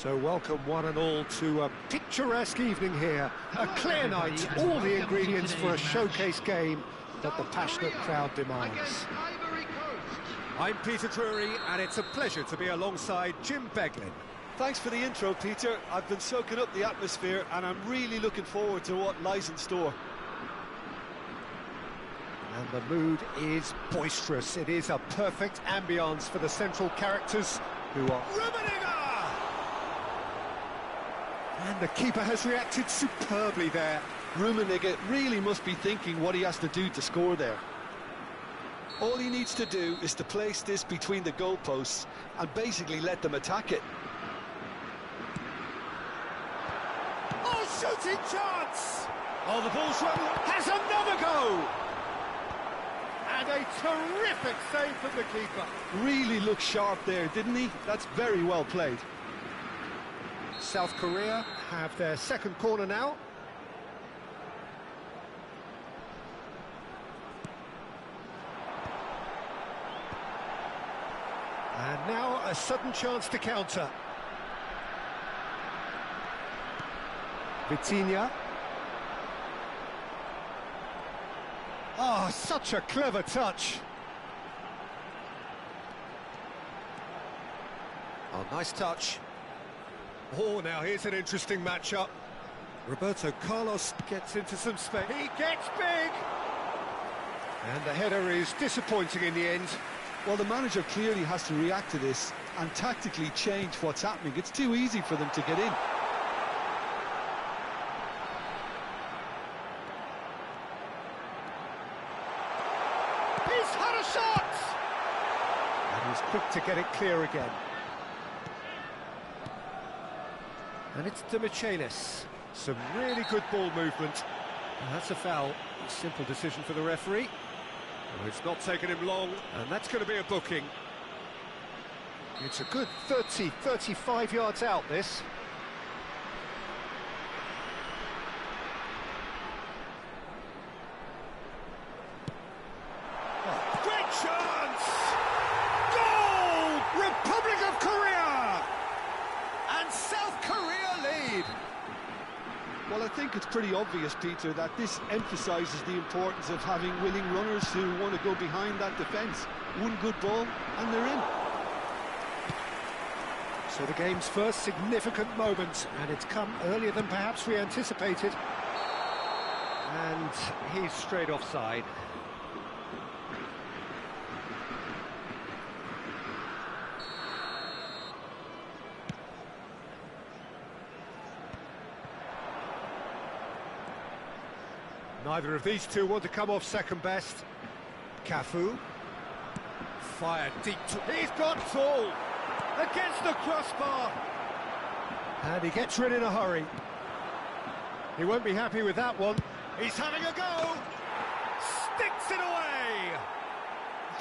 So welcome one and all to a picturesque evening here. A clear night, all the ingredients for a showcase game that the passionate crowd demands. I'm Peter Drury, and it's a pleasure to be alongside Jim Beglin. Thanks for the intro, Peter. I've been soaking up the atmosphere and I'm really looking forward to what lies in store. And the mood is boisterous. It is a perfect ambience for the central characters who are... Rummenigge! And the keeper has reacted superbly there. Rummenigge really must be thinking what he has to do to score there. All he needs to do is to place this between the goalposts and basically let them attack it. Oh, shooting chance! Oh, the ball's run, has another go! And a terrific save from the keeper. Really looked sharp there, didn't he? That's very well played. South Korea have their second corner now. And now a sudden chance to counter. Vitinha. Oh, such a clever touch. Oh, nice touch. Oh, now here's an interesting matchup. Roberto Carlos gets into some space. He gets big! And the header is disappointing in the end. Well, the manager clearly has to react to this and tactically change what's happening. It's too easy for them to get in. He's had a shot! And he's quick to get it clear again. And it's to Michaelis. Some really good ball movement. And that's a foul. A simple decision for the referee. Well, it's not taken him long, and that's going to be a booking. It's a good 30, 35 yards out, this. Oh, great chance! Goal! Republic of Korea! And South Korea lead! Well, I think it's pretty obvious, Peter, that this emphasises the importance of having willing runners who want to go behind that defence. One good ball, and they're in. So the game's first significant moment, and it's come earlier than perhaps we anticipated. And he's straight offside. Neither of these two want to come off second best. Cafu. Fired deep to... He's gone full! Against the crossbar! And he gets rid in a hurry. He won't be happy with that one. He's having a go! Sticks it away!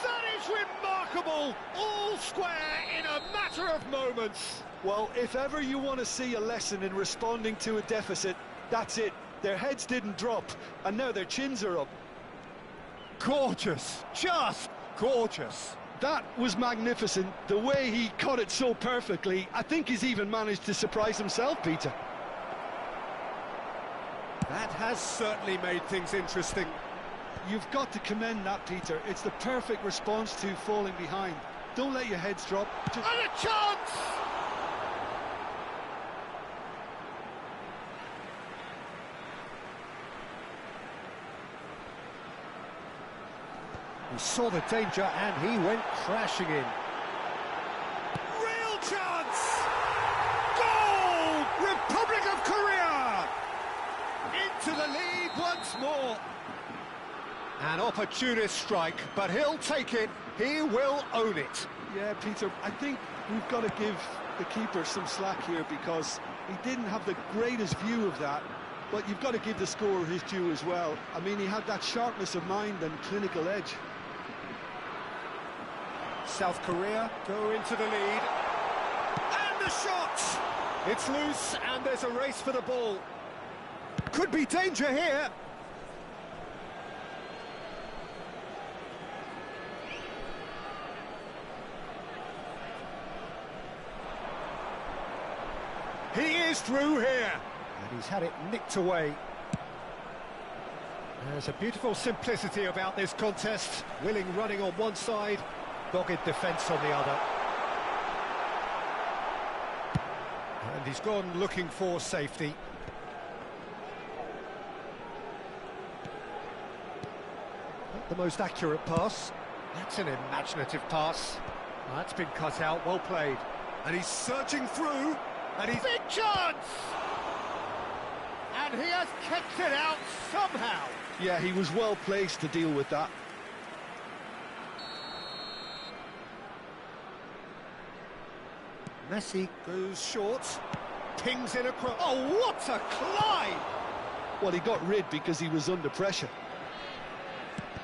That is remarkable! All square in a matter of moments! Well, if ever you want to see a lesson in responding to a deficit, that's it. Their heads didn't drop, and now their chins are up. Gorgeous! Just gorgeous! That was magnificent. The way he caught it so perfectly, I think he's even managed to surprise himself, Peter. That has certainly made things interesting. You've got to commend that, Peter. It's the perfect response to falling behind. Don't let your heads drop. And a chance! He saw the danger and he went crashing in. Real chance! Goal! Republic of Korea! Into the lead once more. An opportunist strike, but he'll take it. He will own it. Yeah, Peter, I think we've got to give the keeper some slack here because he didn't have the greatest view of that. But you've got to give the scorer his due as well. I mean, he had that sharpness of mind and clinical edge. South Korea go into the lead. And the shot! It's loose and there's a race for the ball. Could be danger here. Breezes through here. And he's had it nicked away. There's a beautiful simplicity about this contest. Willing running on one side, dogged defence on the other. And he's gone looking for safety. Not the most accurate pass. That's an imaginative pass. That's been cut out, well played. And he's searching through, and he's... Big chance! And he has kept it out somehow. Yeah, he was well placed to deal with that. Messi goes short, pings in across. Oh, what a climb! Well, he got rid because he was under pressure.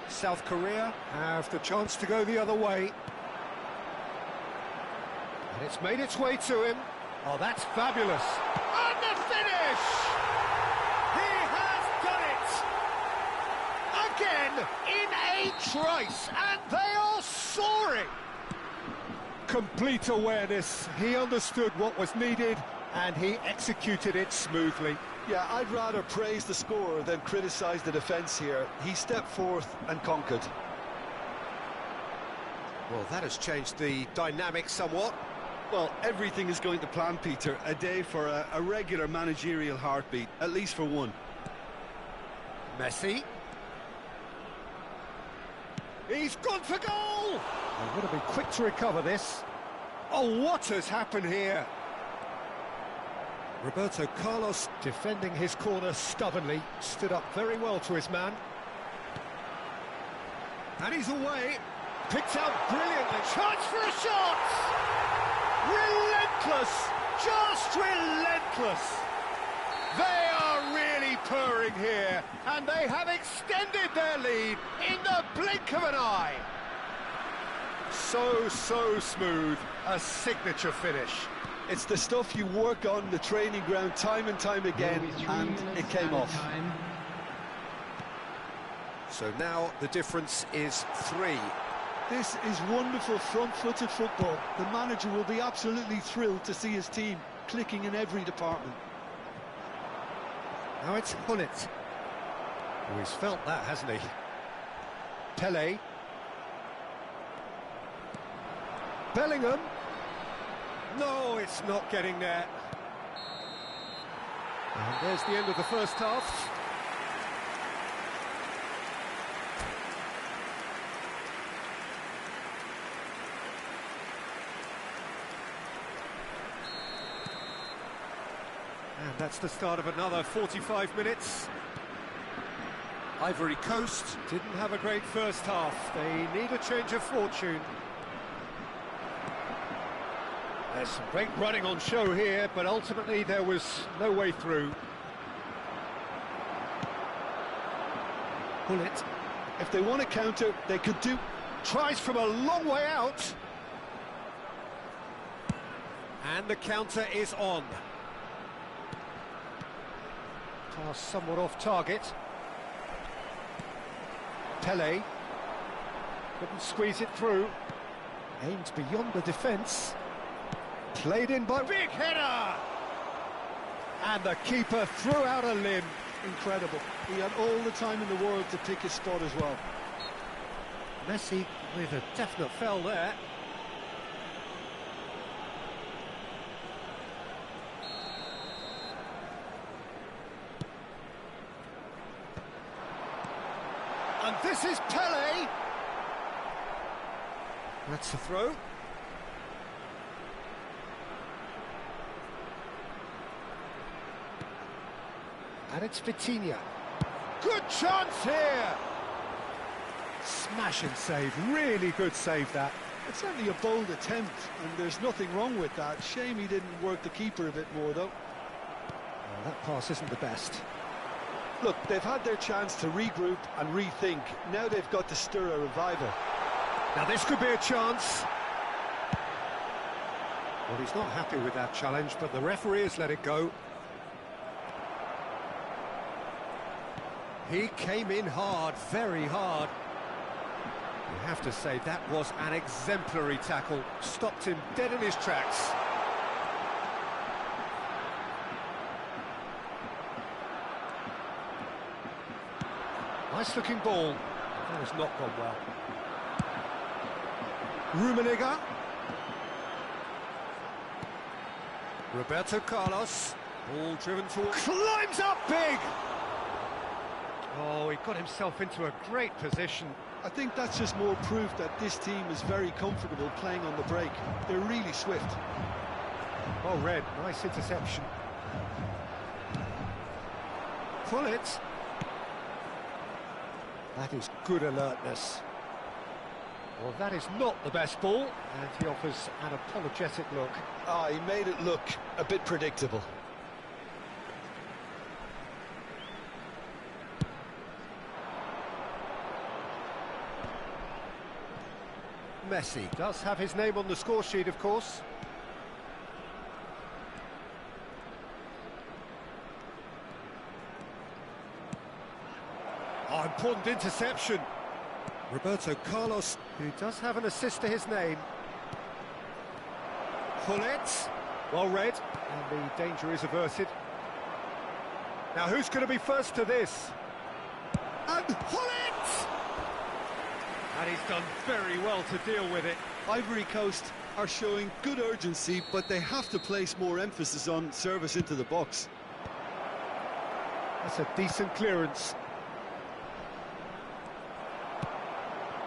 South Korea have the chance to go the other way. And it's made its way to him. Oh, that's fabulous. And the finish! He has done it! Again, in a trice, and they are soaring! Complete awareness. He understood what was needed, and he executed it smoothly. Yeah, I'd rather praise the scorer than criticise the defence here. He stepped forth and conquered. Well, that has changed the dynamic somewhat. Well, everything is going to plan, Peter. A day for a regular managerial heartbeat, at least for one. Messi. He's gone for goal! They would have been quick to recover this. Oh, what has happened here? Roberto Carlos, defending his corner stubbornly, stood up very well to his man. And he's away. Picked out brilliantly. Chance for a shot! Relentless! Just relentless! They are really purring here, and they have extended their lead in the blink of an eye. So smooth, a signature finish. It's the stuff you work on the training ground time and time again, and it came off. So now the difference is 3. This is wonderful front-footed football. The manager will be absolutely thrilled to see his team clicking in every department. Now it's Gullit. Oh, he's felt that, hasn't he? Pele. Bellingham. No, it's not getting there. And there's the end of the first half. And that's the start of another 45 minutes. Ivory Coast didn't have a great first half. They need a change of fortune. There's some great running on show here, but ultimately there was no way through. Gullit. If they want to counter, they could do... Tries from a long way out. And the counter is on. Pass somewhat off target. Pele. Couldn't squeeze it through. Aimed beyond the defence. Played in by... Big header! And the keeper threw out a limb. Incredible. He had all the time in the world to pick his spot as well. Messi with a definite foul there. And this is Pele. That's the throw. And it's Vitinha. Good chance here! Smash and save, really good save that. It's certainly a bold attempt, and there's nothing wrong with that. Shame he didn't work the keeper a bit more, though. Well, that pass isn't the best. Look, they've had their chance to regroup and rethink. Now they've got to stir a revival. Now this could be a chance. Well, he's not happy with that challenge, but the referee has let it go. He came in hard, very hard. You have to say that was an exemplary tackle. Stopped him dead in his tracks. Nice looking ball. That has not gone well. Rummenigge. Roberto Carlos. Ball driven towards... Climbs up big! Oh, he got himself into a great position. I think that's just more proof that this team is very comfortable playing on the break. They're really swift. Well read, nice interception. Pullet. That is good alertness. Well, that is not the best ball, and he offers an apologetic look. Ah, he made it look a bit predictable. Messi does have his name on the score sheet, of course. Oh, important interception. Roberto Carlos, who does have an assist to his name. Pullet, well read, and the danger is averted. Now who's going to be first to this? And Pullet! And he's done very well to deal with it. Ivory Coast are showing good urgency, but they have to place more emphasis on service into the box. That's a decent clearance.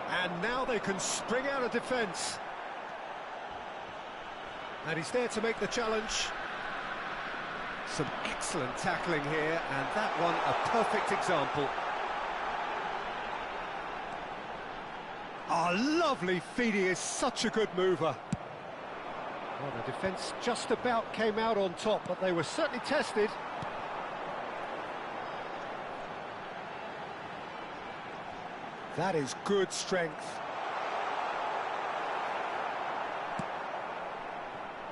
And now they can spring out of defence. And he's there to make the challenge. Some excellent tackling here, and that one a perfect example. Oh, lovely feed, he is such a good mover. Well, the defence just about came out on top, but they were certainly tested. That is good strength.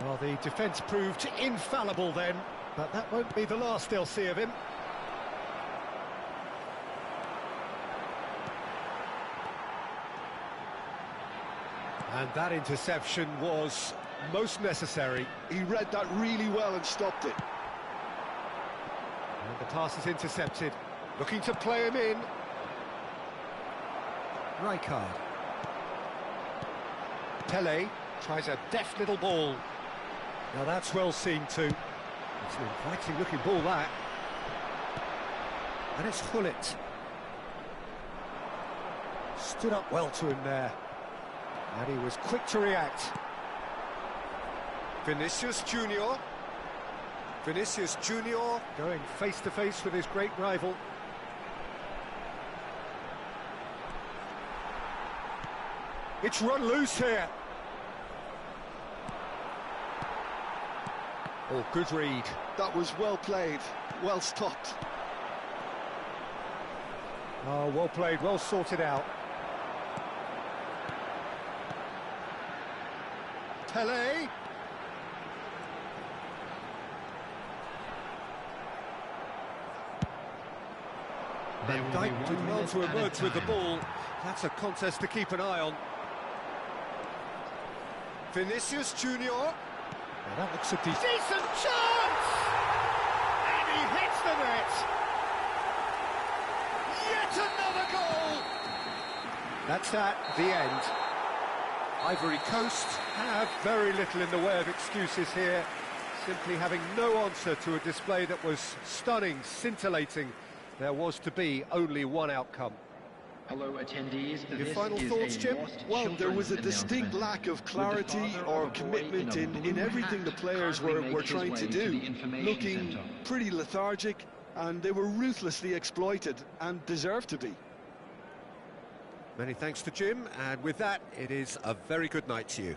Well, the defence proved infallible then, but that won't be the last they'll see of him. And that interception was most necessary. He read that really well and stopped it. And the pass is intercepted. Looking to play him in. Rijkaard. Pele tries a deft little ball. Now that's well seen too. It's an inviting looking ball, that. And it's Gullit. Stood up well to him there. And he was quick to react. Vinicius Junior. Vinicius Junior going face to face with his great rival. It's run loose here. Oh, good read. That was well played, well stopped. Oh, well played, well sorted out. Pele. Van Dijk did well to emerge with the ball. That's a contest to keep an eye on. Vinicius Junior. Now that looks a decent chance! And he hits the net! Yet another goal! That's that, the end. Ivory Coast have very little in the way of excuses here, simply having no answer to a display that was stunning, scintillating. There was to be only one outcome. Hello attendees. Your final thoughts, Jim? Well, there was a distinct lack of clarity or commitment in everything the players were trying to do. Looking pretty lethargic, and they were ruthlessly exploited and deserved to be. Many thanks to Jim, and with that, it is a very good night to you.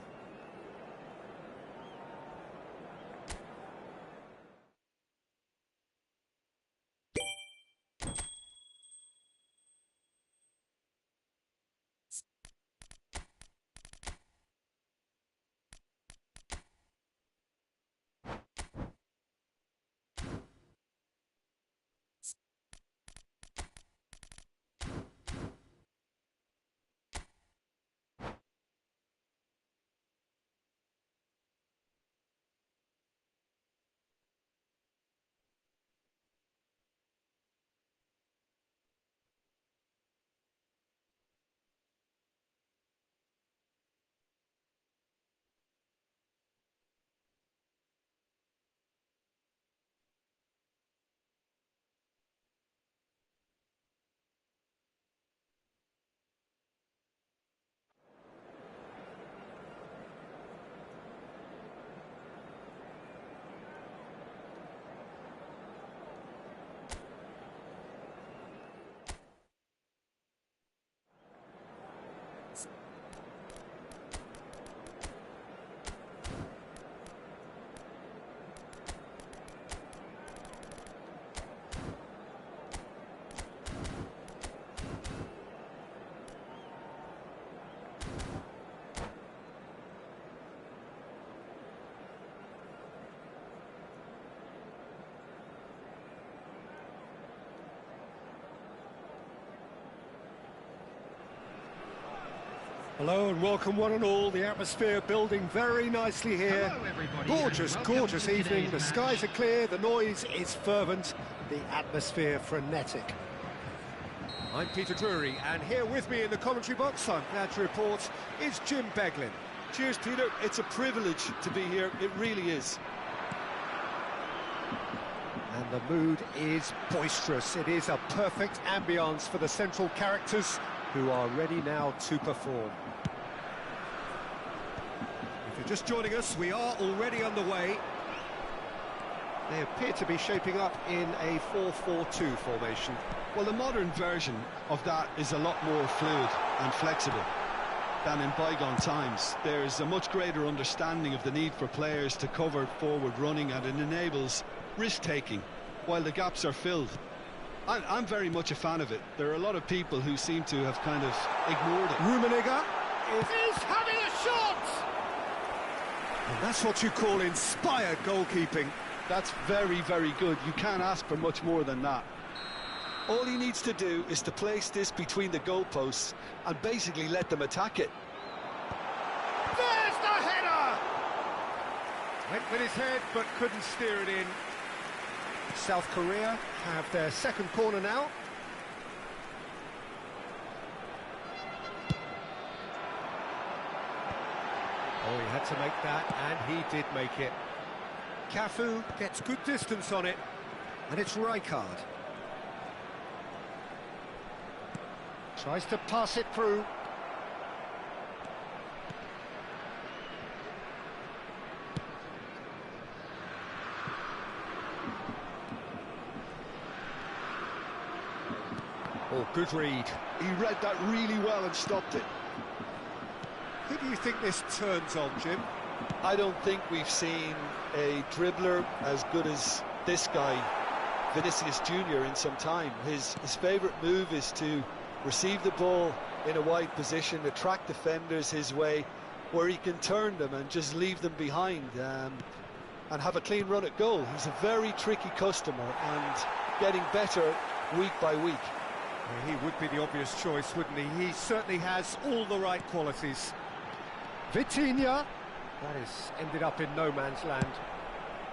Hello and welcome one and all. The atmosphere building very nicely here. Hello, everybody, Gorgeous, and welcome gorgeous to evening. today's The match. skies are clear, the noise is fervent, the atmosphere frenetic. I'm Peter Drury, and here with me in the commentary box, I'm glad to report, is Jim Beglin. Cheers, Peter. It's a privilege to be here. It really is. And the mood is boisterous. It is a perfect ambience for the central characters who are ready now to perform. If you're just joining us, we are already underway. They appear to be shaping up in a 4-4-2 formation. Well, the modern version of that is a lot more fluid and flexible than in bygone times. There's a much greater understanding of the need for players to cover forward running, and it enables risk-taking while the gaps are filled. I'm very much a fan of it. There are a lot of people who seem to have kind of ignored it. Rummenigge is having a shot! And that's what you call inspired goalkeeping. That's very, very good. You can't ask for much more than that. All he needs to do is to place this between the goalposts and basically let them attack it. There's the header! Went with his head, but couldn't steer it in. South Korea have their second corner now. Oh, he had to make that, and he did make it. Cafu gets good distance on it, and it's Rijkaard. Tries to pass it through. Oh, good read. He read that really well and stopped it. Who do you think this turns on, Jim? I don't think we've seen a dribbler as good as this guy, Vinicius Junior, in some time. His favourite move is to receive the ball in a wide position, attract defenders his way, where he can turn them and just leave them behind and have a clean run at goal. He's a very tricky customer and getting better week by week. He would be the obvious choice, wouldn't he? He certainly has all the right qualities. Vitinha, that has ended up in no man's land.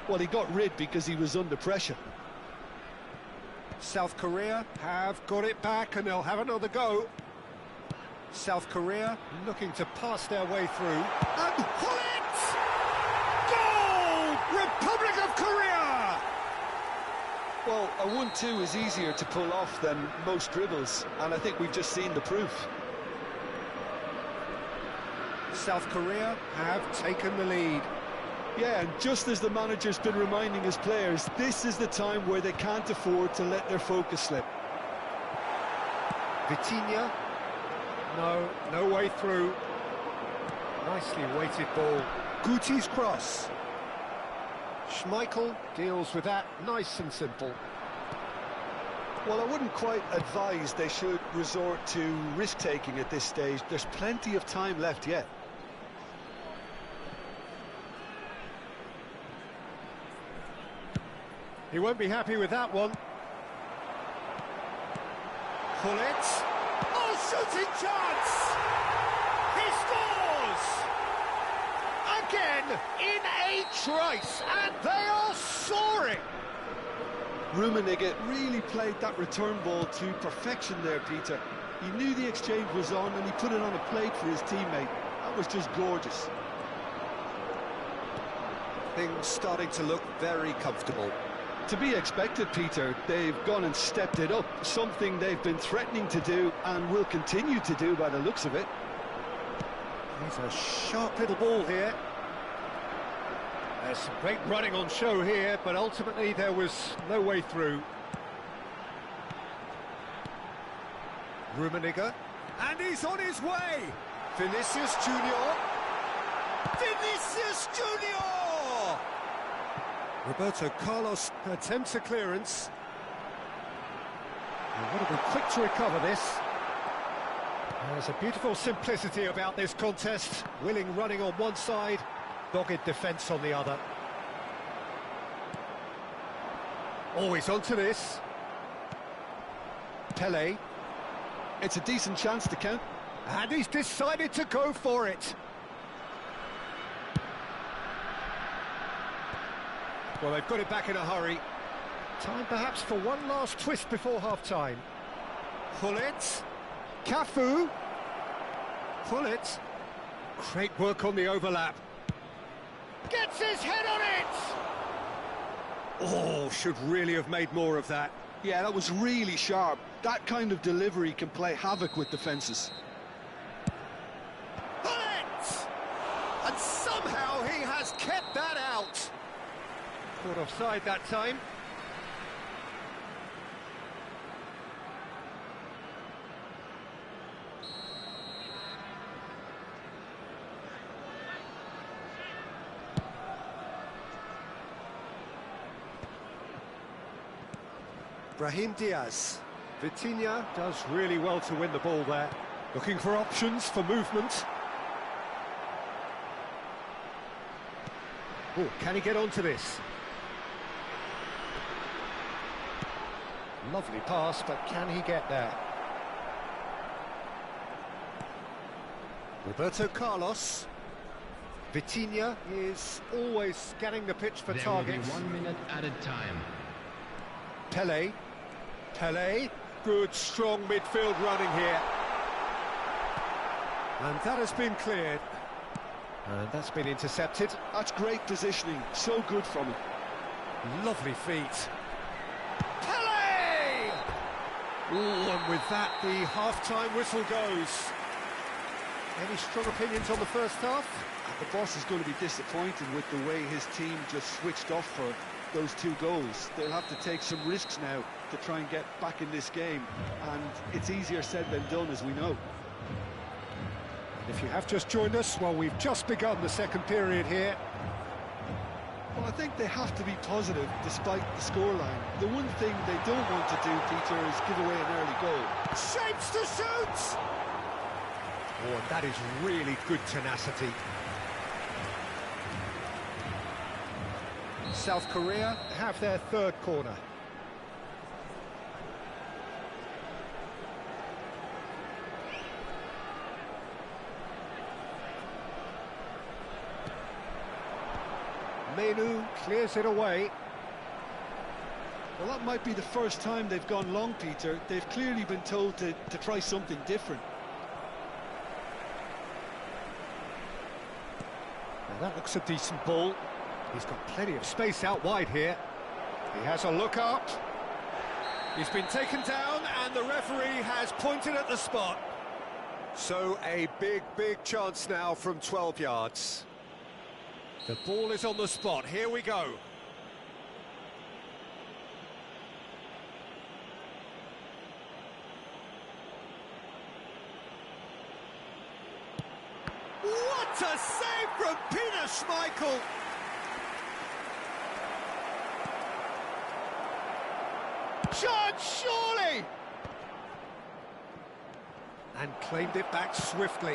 Well, he got rid because he was under pressure. South Korea have got it back and they'll have another go. South Korea looking to pass their way through. And Hullet! Goal! Republic of Korea! Well, a 1-2 is easier to pull off than most dribbles, and I think we've just seen the proof. South Korea have taken the lead. Yeah, and just as the manager's been reminding his players, this is the time where they can't afford to let their focus slip. Vitinha, no way through. Nicely weighted ball. Guti's cross. Schmeichel deals with that, nice and simple. Well, I wouldn't quite advise they should resort to risk-taking at this stage. There's plenty of time left yet. He won't be happy with that one. Hullet. Oh, shooting chance! He scores! Again, in a trice, and they are soaring! Rummenigge really played that return ball to perfection there, Peter. He knew the exchange was on and he put it on a plate for his teammate. That was just gorgeous. Things starting to look very comfortable. To be expected, Peter. They've gone and stepped it up, something they've been threatening to do and will continue to do by the looks of it. There's a sharp little ball here. There's some great running on show here, but ultimately there was no way through. Rummenigge, and he's on his way! Vinicius Junior! Vinicius Junior! Roberto Carlos attempts a clearance. They've got to be quick to recover this. There's a beautiful simplicity about this contest. Willing running on one side, dogged defence on the other. Always onto this. Pele. It's a decent chance to count. And he's decided to go for it. Well, they've got it back in a hurry. Time perhaps for one last twist before half-time. Gullit. Cafu. Gullit. Great work on the overlap. Gets his head on it! Oh, should really have made more of that. Yeah, that was really sharp. That kind of delivery can play havoc with defences. Gullit! And somehow he has kept that out. Caught offside that time. Brahim Diaz. Vitinha does really well to win the ball there. Looking for options for movement. Oh, can he get onto this? Lovely pass, but can he get there? Roberto Carlos. Vitinha is always scanning the pitch for targets. There will be 1 minute added time. Pelé. Pelé. Good, strong midfield running here. And that has been cleared. And that's been intercepted. That's great positioning, so good from him. Lovely feet. Pelé! Ooh, and with that, the half-time whistle goes. Any strong opinions on the first half? The boss is going to be disappointed with the way his team just switched off for those 2 goals. They'll have to take some risks now to try and get back in this game, and it's easier said than done, as we know. If you have just joined us, well, we've just begun the second period here. Well, I think they have to be positive despite the scoreline. The one thing they don't want to do, Peter, is give away an early goal. Shapes to shoot! Oh, and that is really good tenacity. South Korea have their third corner. Menu clears it away. Well, that might be the first time they've gone long, Peter. They've clearly been told to try something different. Now that looks a decent ball. He's got plenty of space out wide here. He has a look up. He's been taken down and the referee has pointed at the spot. So a big chance now from 12 yards. The ball is on the spot. Here we go. What a save from Peter Schmeichel! Chance, surely! And claimed it back swiftly.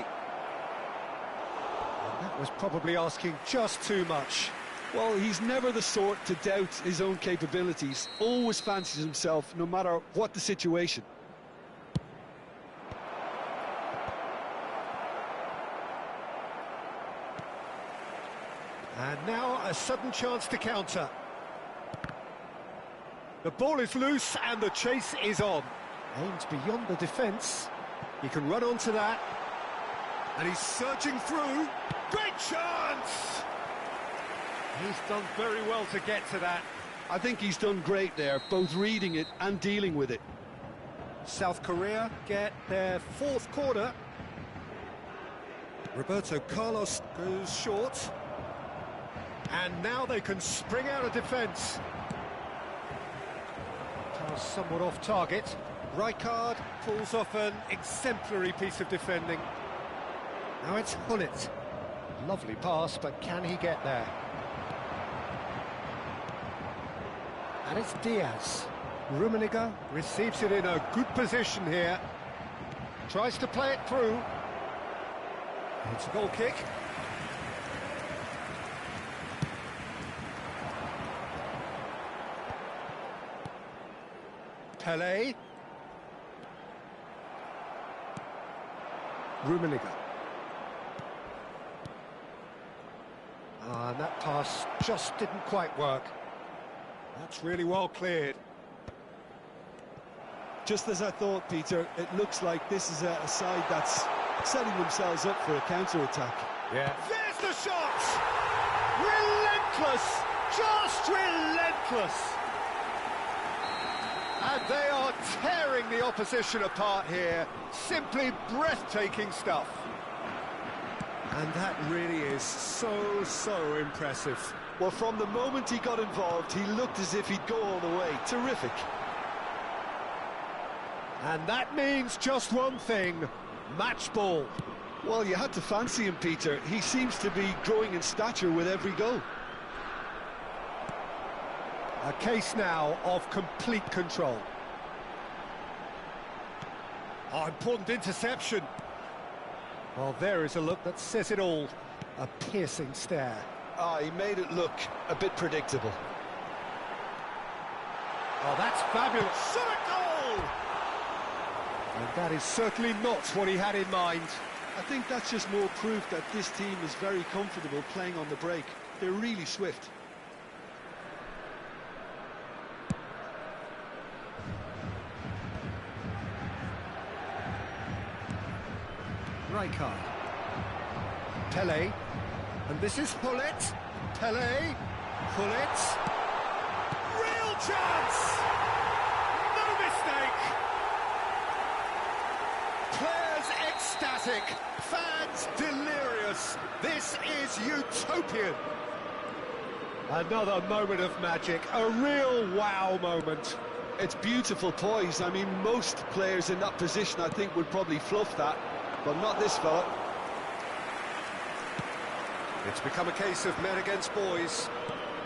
And that was probably asking just too much. Well, he's never the sort to doubt his own capabilities. Always fancies himself, no matter what the situation. And now a sudden chance to counter. The ball is loose and the chase is on. Aims beyond the defence. He can run onto that. And he's surging through. Great chance! He's done very well to get to that. I think he's done great there, both reading it and dealing with it. South Korea get their fourth corner. Roberto Carlos goes short. And now they can spring out of defence. Somewhat off target. Rijkaard pulls off an exemplary piece of defending. Now it's Gullit. Lovely pass, but can he get there? And it's Diaz. Rummenigge receives it in a good position here. Tries to play it through. It's a goal kick. Pelé. Rummenigge. And that pass just didn't quite work. That's really well cleared. Just as I thought, Peter, it looks like this is a side that's setting themselves up for a counter-attack. Yeah. There's the shot! Relentless! Just relentless! And they are tearing the opposition apart here. Simply breathtaking stuff. And that really is so impressive. Well, from the moment he got involved, he looked as if he'd go all the way. Terrific. And that means just one thing, match ball. Well, you had to fancy him, Peter. He seems to be growing in stature with every goal. A case now of complete control. Oh, important interception. Well, there is a look that says it all. A piercing stare. He made it look a bit predictable. Oh, that's fabulous. Shot a goal! And that is certainly not what he had in mind. I think that's just more proof that this team is very comfortable playing on the break. They're really swift. Rijkaard. Pele. And this is Gullit. Pele. Gullit. Real chance! No mistake! Players ecstatic. Fans delirious. This is utopian. Another moment of magic. A real wow moment. It's beautiful poise. I mean, most players in that position, I think, would probably fluff that. But not this fella. It's become a case of men against boys.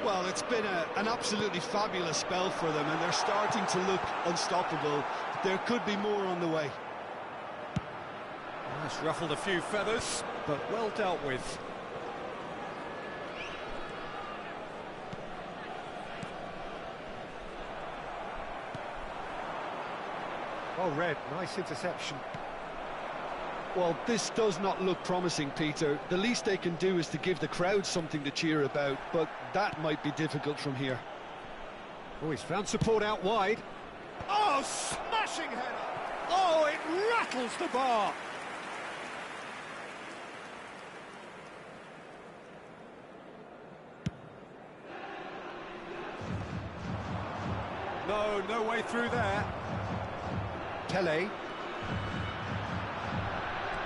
Well, it's been an absolutely fabulous spell for them, and they're starting to look unstoppable. There could be more on the way. That's ruffled a few feathers, but well dealt with. Well read, nice interception. Well, this does not look promising, Peter. The least they can do is to give the crowd something to cheer about, but that might be difficult from here. Oh, he's found support out wide. Oh, smashing header! Oh, it rattles the bar! No way through there. Pele.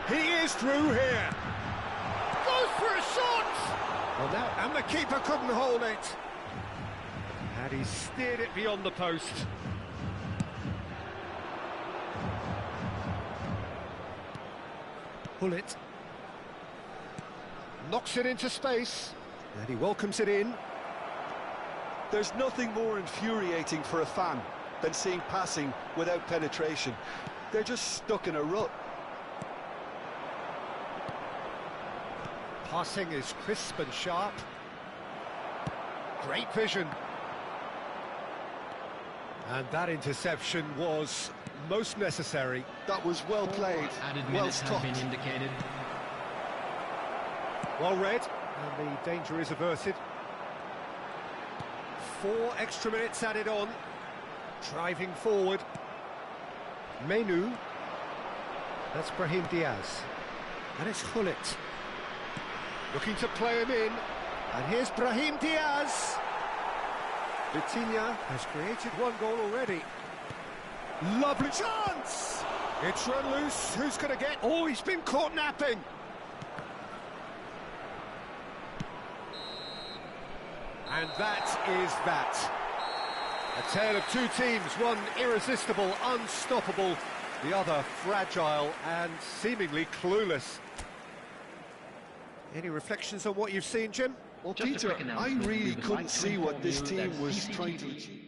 He is through here. Goes for a shot! Well, now, and the keeper couldn't hold it. And he steered it beyond the post. Gullit. Knocks it into space. And he welcomes it in. There's nothing more infuriating for a fan than seeing passing without penetration. They're just stuck in a rut. Passing is crisp and sharp. Great vision. And that interception was most necessary. That was well played, Added well minutes have been stopped. indicated. Well read, and the danger is averted. 4 extra minutes added on. Driving forward. Menu. That's Brahim Diaz. And it's Gullit. Looking to play him in. And here's Brahim Diaz. Vitinha has created 1 goal already. Lovely chance! It's run loose. Who's going to get... Oh, he's been caught napping. And that is that. A tale of 2 teams, one irresistible, unstoppable, the other fragile and seemingly clueless. Any reflections on what you've seen, Jim? Well, Just a Peter, quick I announcement. really We would couldn't like to see what inform this you team that was trying to CCTV achieve.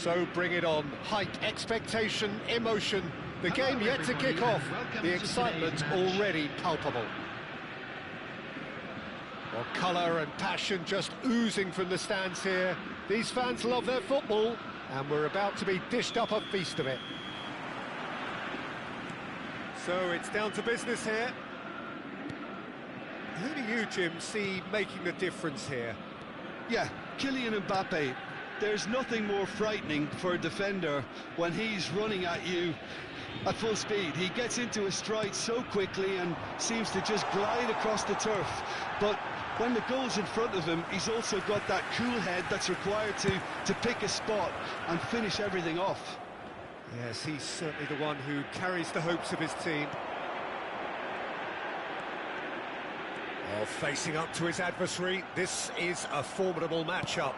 So bring it on. Height, expectation, emotion. The game yet to kick off. The excitement already palpable. Well, colour and passion just oozing from the stands here. These fans love their football, and we're about to be dished up a feast of it. So it's down to business here. Who do you, Jim, see making the difference here? Yeah, Kylian Mbappe. There's nothing more frightening for a defender when he's running at you at full speed. He gets into a stride so quickly and seems to just glide across the turf. But when the goal's in front of him, he's also got that cool head that's required to pick a spot and finish everything off. Yes, he's certainly the one who carries the hopes of his team. Oh, facing up to his adversary, this is a formidable matchup.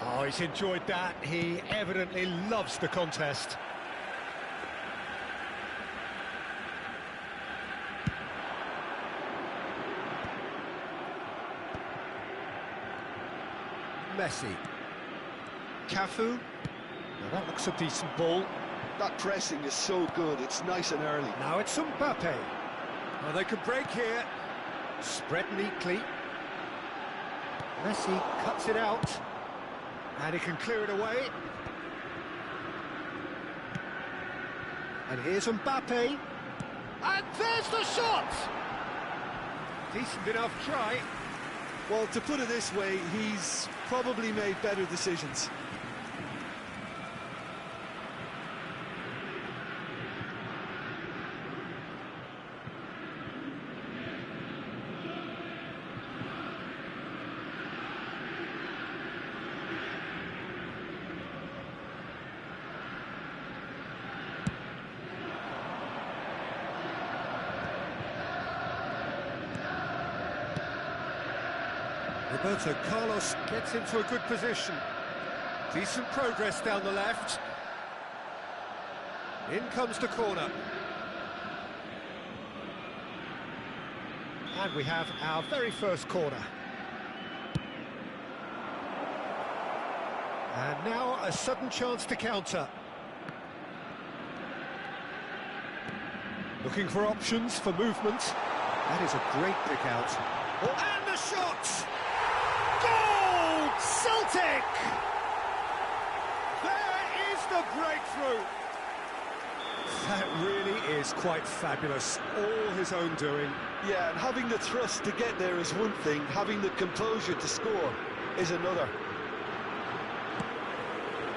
Oh, he's enjoyed that. He evidently loves the contest. Messi. Cafu. Now that looks a decent ball. That pressing is so good, it's nice and early. Now it's Mbappe. Well, they could break here. Spread neatly. Messi cuts it out. And he can clear it away. And here's Mbappe. And there's the shot! Decent enough try. Well, to put it this way, he's probably made better decisions. Roberto Carlos gets into a good position. Decent progress down the left. In comes the corner. And we have our very first corner. And now a sudden chance to counter. Looking for options for movement. That is a great pick out. Oh, and the shot! Goal! Celtic! There is the breakthrough! That really is quite fabulous. All his own doing. Yeah, and having the thrust to get there is one thing, having the composure to score is another.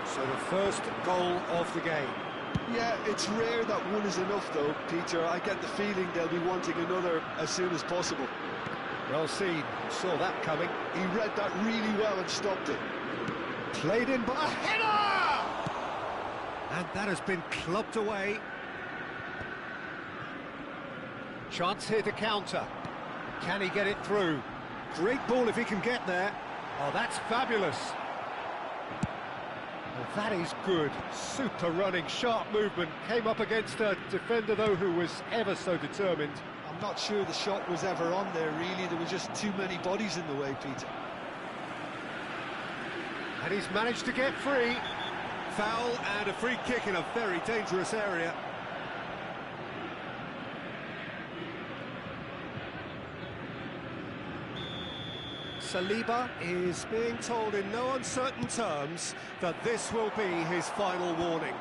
So the first goal of the game. Yeah, it's rare that one is enough though, Peter. I get the feeling they'll be wanting another as soon as possible. Well seen, saw that coming. He read that really well and stopped it. Played in by a header! And that has been clubbed away. Chance here to counter. Can he get it through? Great ball if he can get there. Oh, that's fabulous. Well, that is good. Super running, sharp movement. Came up against a defender, though, who was ever so determined. I'm not sure the shot was ever on there, really. There were just too many bodies in the way, Peter. And he's managed to get free. Foul and a free kick in a very dangerous area. Saliba is being told in no uncertain terms that this will be his final warning.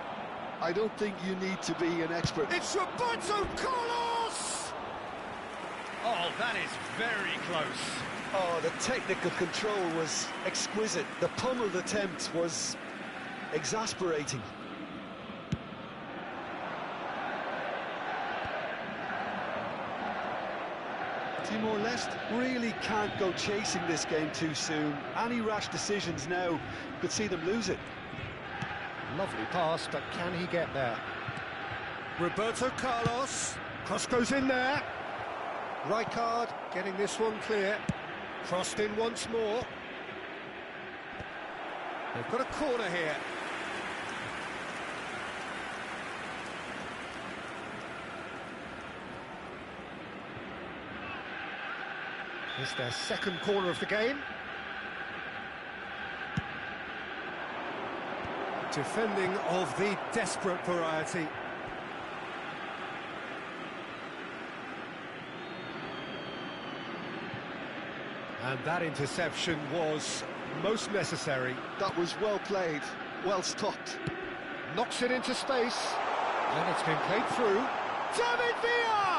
I don't think you need to be an expert. It's Roberto Carlos! Oh, that is very close. Oh, the technical control was exquisite. The pummeled attempt was exasperating. Timor-Leste really can't go chasing this game too soon. Any rash decisions now could see them lose it. Lovely pass, but can he get there? Roberto Carlos, cross goes in there. Rijkaard getting this one clear. Crossed in once more. They've got a corner here. It's their second corner of the game. Defending of the desperate variety. And that interception was most necessary. That was well played, well stopped. Knocks it into space. And it's been played through. David Villa!